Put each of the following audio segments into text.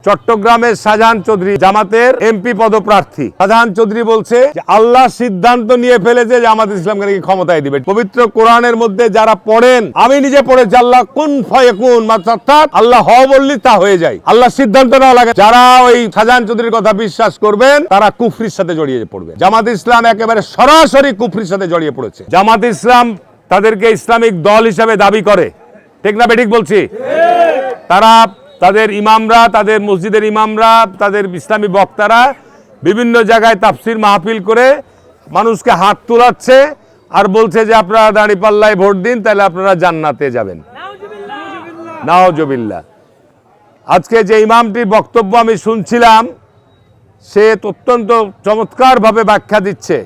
চট্টগ্রামের শাহজাহান চৌধুরী জামাতের এমপি পদপ্রার্থী শাহজাহান চৌধুরী বলছে যে আল্লাহ সিদ্ধান্ত নিয়ে ফেলেছে জামাত ইসলামকে নাকি ক্ষমতায় দিবে। পবিত্র কোরআনের মধ্যে যারা পড়েন, আমি নিজে পড়েছি, আল্লাহ কুন ফায়াকুন, অর্থাৎ আল্লাহ হ বললি তা হয়ে যায়, আল্লাহ সিদ্ধান্ত নেওয়া লাগে। যারা ওই শাহজাহান চৌধুরীর কথা বিশ্বাস করবেন তারা কুফরির সাথে জড়িয়ে পড়বে। জামাত ইসলাম একেবারে সরাসরি কুফরির সাথে জড়িয়ে পড়েছে। জামাত ইসলাম তাদেরকে ইসলামিক দল হিসেবে দাবি করে, ঠিক না বেঠিক বলছি? তারা তাদের ইমামরা, তাদের মসজিদের ইমামরা, তাদের ইসলামী বক্তারা বিভিন্ন জায়গায় তাফসির মাহফিল করে মানুষকে হাত তোলাচ্ছে আর বলছে যে আপনারা দাঁড়িপাল্লায় ভোট দিন, তাহলে আপনারা জান্নাতে যাবেন। নাউজুবিল্লাহ। আজকে যে ইমামটির বক্তব্য আমি শুনছিলাম, সে অত্যন্ত চমৎকারভাবে ব্যাখ্যা দিচ্ছে।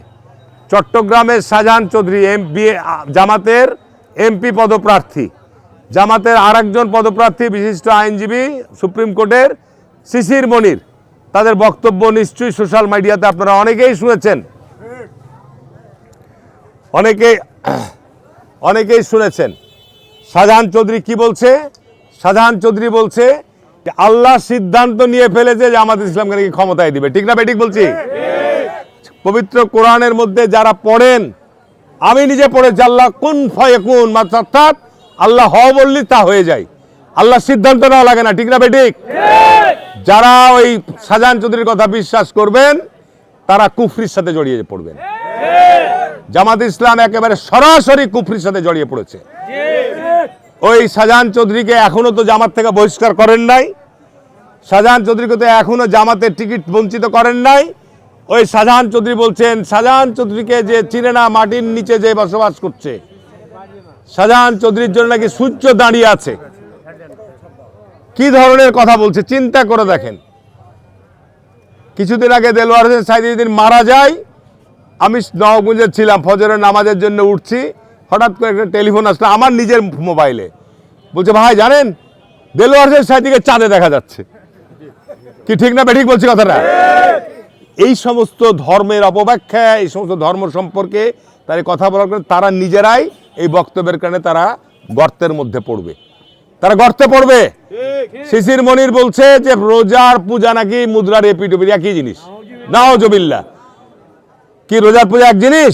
চট্টগ্রামের শাহজাহান চৌধুরী জামাতের এমপি পদপ্রার্থী, জামাতের আরেকজন পদপ্রার্থী বিশিষ্ট আইনজীবী সুপ্রিম কোর্টের শিশির মনির, তাদের বক্তব্য নিশ্চয়ই সোশ্যাল মিডিয়াতে আপনারা অনেকেই শুনেছেন, অনেকেই শুনেছেন। শাহজাহান চৌধুরী কি বলছে? শাহজাহান চৌধুরী বলছে যে আল্লাহ সিদ্ধান্ত নিয়ে ফেলেছে জামাত ইসলামকে নাকি ক্ষমতায় দিবে, ঠিক না বেঠিক বলছি? পবিত্র কোরআনের মধ্যে যারা পড়েন, আমি নিজে পড়েছি, আল্লাহ কুন ফায়াকুন, অর্থাৎ আল্লাহ হ বললি তা হয়ে যায়, আল্লাহ সিদ্ধান্ত নেওয়া লাগে না, ঠিক না বেঠিক? যারা ওই শাহজাহান চৌধুরীর কথা বিশ্বাস করবেন তারা কুফরির সাথে জড়িয়ে পড়বেন। জামাত ইসলাম একেবারে সরাসরি কুফরির সাথে জড়িয়ে পড়েছে। ওই শাহজাহান চৌধুরীকে এখনো তো জামাত থেকে বহিষ্কার করেন নাই, শাহজাহান চৌধুরীকে তো এখনো জামাতের টিকিট বঞ্চিত করেন নাই। ওই শাহজাহান চৌধুরী বলছেন, শাহজাহান চৌধুরীকে যে চিনে না, মাটির নিচে যে বসবাস করছে, শাহজাহান চৌধুরীর জন্য নাকি সূর্য দাঁড়িয়ে আছে। কি ধরনের কথা বলছে চিন্তা করে দেখেন। কিছুদিন আগে দেলোয়ার হোসেন সাঈদী যেদিন মারা যায়, আমি নওয়াবগঞ্জে ছিলাম, ফজরের নামাজের জন্য উঠছি, হঠাৎ করে একটা টেলিফোন আসলো আমার নিজের মোবাইলে, বলছে ভাই জানেন দেলোয়ার হোসেন সাঈদীকে চাঁদে দেখা যাচ্ছে। কি ঠিক না বেঠিক বলছি কথাটা? এই সমস্ত ধর্মের অপব্যাখ্যা, এই সমস্ত ধর্ম সম্পর্কে তারা কথা বলার কারণে তারা নিজেরাই এই বক্তব্যের কারণে তারা গর্তের মধ্যে পড়বে, তারা গর্তে পড়বে। শিশির মনির বলছে যে রোজার পূজা নাকি মুদ্রার এপিটুপি একই জিনিস। নাউজুবিল্লাহ। কি রোজার পূজা এক জিনিস?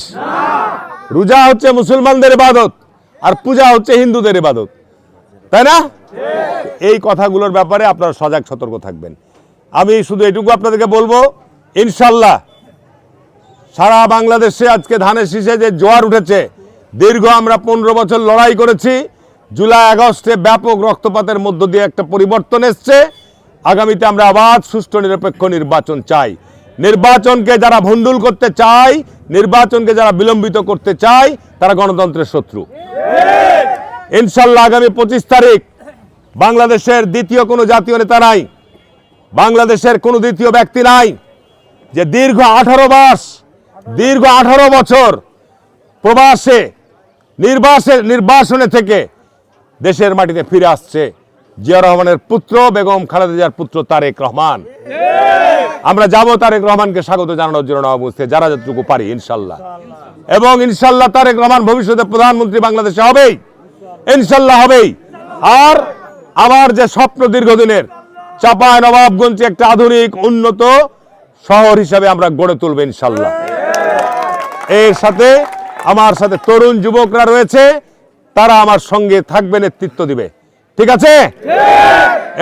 রোজা হচ্ছে মুসলমানদের ইবাদত আর পূজা হচ্ছে হিন্দুদের ইবাদত, তাই না? এই কথাগুলোর ব্যাপারে আপনারা সজাগ সতর্ক থাকবেন। আমি শুধু এটুকু আপনাদেরকে বলবো, ইনশাল্লাহ সারা বাংলাদেশে আজকে ধানের শীষে যে জোয়ার উঠেছে, দীর্ঘ আমরা 15 বছর লড়াই করেছি, জুলাই আগস্টে ব্যাপক রক্তপাতের মধ্য দিয়ে একটা পরিবর্তন এসছে। আগামীতে আমরা আবার সুষ্ঠু নিরপেক্ষ নির্বাচন চাই। নির্বাচনকে যারা ভণ্ডুল করতে চায়, নির্বাচনকে যারা বিলম্বিত করতে চায়, তারা গণতন্ত্রের শত্রু। ইনশাল্লাহ আগামী 25 তারিখ বাংলাদেশের দ্বিতীয় কোনো জাতীয় নেতা নাই, বাংলাদেশের কোনো দ্বিতীয় ব্যক্তি নাই যে দীর্ঘ 18 বছর প্রবাসে নির্বাসনে থেকে দেশের মাটিতে ফিরে আসছে। জিয়া রহমানের পুত্র, বেগম খালেদা জিয়ার পুত্র তারেক রহমান। আমরা যাব তারেক রহমানকে স্বাগত জানানোর জন্য নওয়াবগঞ্জে, যারা যতটুকু পারি ইনশাল্লাহ। এবং ইনশাল্লাহ তারেক রহমান ভবিষ্যতে প্রধানমন্ত্রী বাংলাদেশে হবেই, ইনশাল্লাহ হবেই। আর আমার যে স্বপ্ন দীর্ঘদিনের, চাঁপায় নবাবগঞ্জে একটা আধুনিক উন্নত শহর হিসাবে আমরা গড়ে তুলব ইনশাল্লাহ। এর সাথে আমার সাথে তরুণ যুবকরা রয়েছে, তারা আমার সঙ্গে থাকবে, নেতৃত্ব দিবে, ঠিক আছে?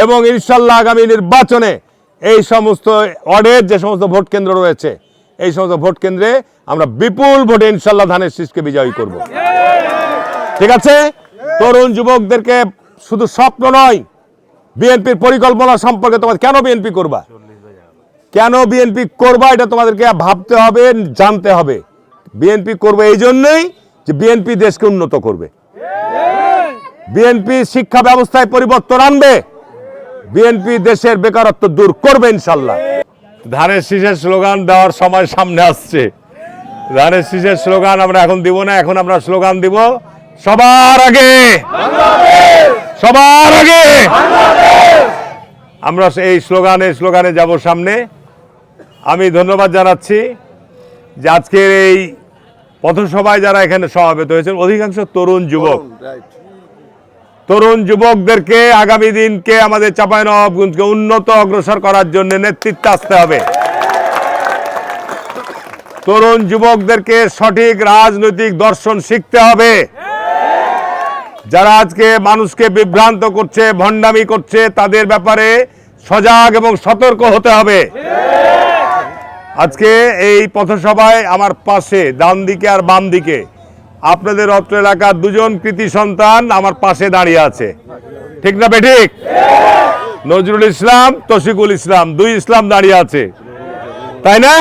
এবং ইনশাল্লাহ আগামী নির্বাচনে এই সমস্ত ওয়ার্ডের যে সমস্ত ভোট কেন্দ্র রয়েছে, এই সমস্ত ভোট কেন্দ্রে আমরা বিপুল ভোটে ইনশাল্লাহ ধানের শীষকে বিজয়ী করব, ঠিক আছে? তরুণ যুবকদেরকে শুধু স্বপ্ন নয়, বিএনপির পরিকল্পনা সম্পর্কে তোমার কেন বিএনপি করবা, কেন বিএনপি করবা, এটা তোমাদেরকে ভাবতে হবে, জানতে হবে। বিএনপি করবে এই জন্যই যে বিএনপি দেশকে উন্নত করবে, বিএনপি শিক্ষা ব্যবস্থায় পরিবর্তন আনবে, বিএনপি দেশের বেকারত্ব দূর করবে ইনশাল্লাহ। ধানের শীষের স্লোগান দেওয়ার সময় সামনে আসছে। ধানের শীষের স্লোগান আমরা এখন দিব না, এখন আমরা স্লোগান দিব সবার আগে, সবার আগে। আমরা এই স্লোগানে যাব সামনে। আমি ধন্যবাদ জানাচ্ছি যে আজকের এই পথসভায় যারা এখানে সমবেত হয়েছেন, অধিকাংশ তরুণ যুবক। তরুণ যুবকদেরকে আগামী দিনকে আমাদের চাঁপাইনবাবগঞ্জকে উন্নত অগ্রসর করার জন্য নেতৃত্বে আসতে হবে। তরুণ যুবকদেরকে সঠিক রাজনৈতিক দর্শন শিখতে হবে। যারা আজকে মানুষকে বিভ্রান্ত করছে, ভণ্ডামি করছে, তাদের ব্যাপারে সজাগ এবং সতর্ক হতে হবে। আজকে এই পথসভায় আমার পাশে ডান দিকে আর বাম দিকে আপনাদের অত্র এলাকার দুজন কৃতি সন্তান আমার পাশে দাঁড়িয়ে আছে, ঠিক না বেঠিক? নজরুল ইসলাম, তৌসিকুল ইসলাম, দুই ইসলাম দাঁড়িয়ে আছে, তাই না?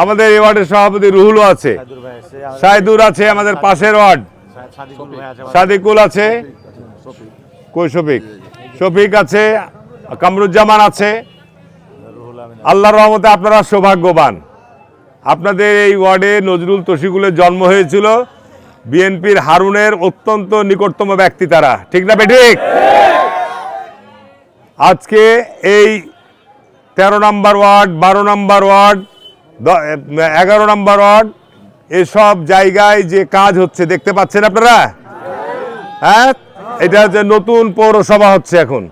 আমাদের এই ওয়ার্ডের সভাপতি রুহুলও আছে, সাইদুর আছে, আমাদের পাশের ওয়ার্ড সাদিকুল আছে, কই শফিক, শফিক আছে, কামরুজ্জামান আছে। আল্লাহর রহমতে আপনারা সৌভাগ্যবান। আপনাদের এই ওয়ার্ডে নজরুল তৌসিকুলের জন্ম হয়েছিল, বিএনপির হারুনের অত্যন্ত নিকটতম ব্যক্তি তারা, ঠিক না বেঠিক? আজকে এই 13 নম্বর ওয়ার্ড, 12 নম্বর ওয়ার্ড, 11 নম্বর ওয়ার্ড, এসব জায়গায় যে কাজ হচ্ছে দেখতে পাচ্ছেন আপনারা। হ্যাঁ, এটা হচ্ছে নতুন পৌরসভা হচ্ছে, এখন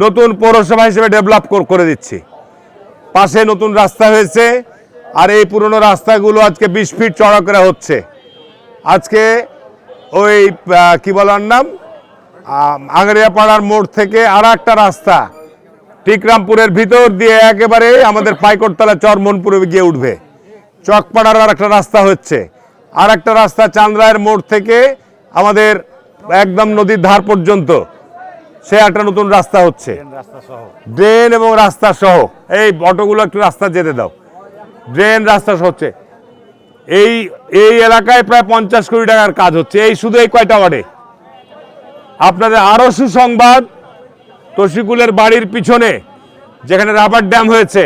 নতুন পৌরসভা হিসেবে ডেভেলপ করে দিচ্ছি। পাশে নতুন রাস্তা হয়েছে, আর এই পুরনো রাস্তাগুলো আজকে 20 ফিট চড়া করে হচ্ছে। আজকে ওই কি বলার নাম, আংরিয়াপাড়ার মোড় থেকে আর একটা রাস্তা টিকরামপুরের ভিতর দিয়ে একেবারে আমাদের পাইকরতলা চরমনপুরে গিয়ে উঠবে। চকপাড়ার আর একটা রাস্তা হচ্ছে, আর একটা রাস্তা চান্দ্রায়ের মোড় থেকে আমাদের একদম নদীর ধার পর্যন্ত সে একটা নতুন রাস্তা হচ্ছে, ড্রেন এবং রাস্তা সহ। এই অটোগুলো একটু রাস্তা যেতে দাও, ড্রেন রাস্তা সহ হচ্ছে। এই এলাকায় প্রায় 50 কোটি টাকার কাজ হচ্ছে, এই শুধু এই কয়টা ওয়ার্ডে। আপনাদের আরো সুসংবাদ, তৌসিকুলের বাড়ির পিছনে যেখানে রাবার ড্যাম হয়েছে,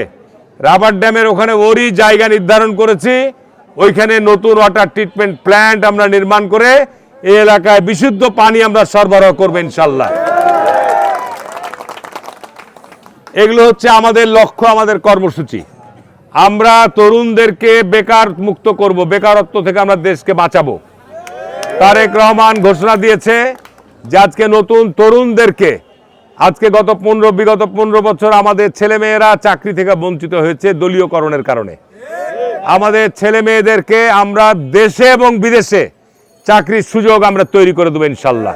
রাবার ড্যামের ওখানে ওরই জায়গা নির্ধারণ করেছি, ওইখানে নতুন ওয়াটার ট্রিটমেন্ট প্ল্যান্ট আমরা নির্মাণ করে এই এলাকায় বিশুদ্ধ পানি আমরা সরবরাহ করব ইনশাল্লাহ। এগুলো হচ্ছে আমাদের লক্ষ্য, আমাদের কর্মসূচি। আমরা তরুণদেরকে বেকার মুক্ত করব, বেকারত্ব থেকে আমরা দেশকে বাঁচাবো। তারেক রহমান ঘোষণা দিয়েছে যে আজকে নতুন তরুণদেরকে, আজকে বিগত 15 বছর আমাদের ছেলেমেয়েরা চাকরি থেকে বঞ্চিত হয়েছে দলীয়করণের কারণে। আমাদের ছেলে মেয়েদেরকে আমরা দেশে এবং বিদেশে চাকরির সুযোগ আমরা তৈরি করে দেবো ইনশাল্লাহ।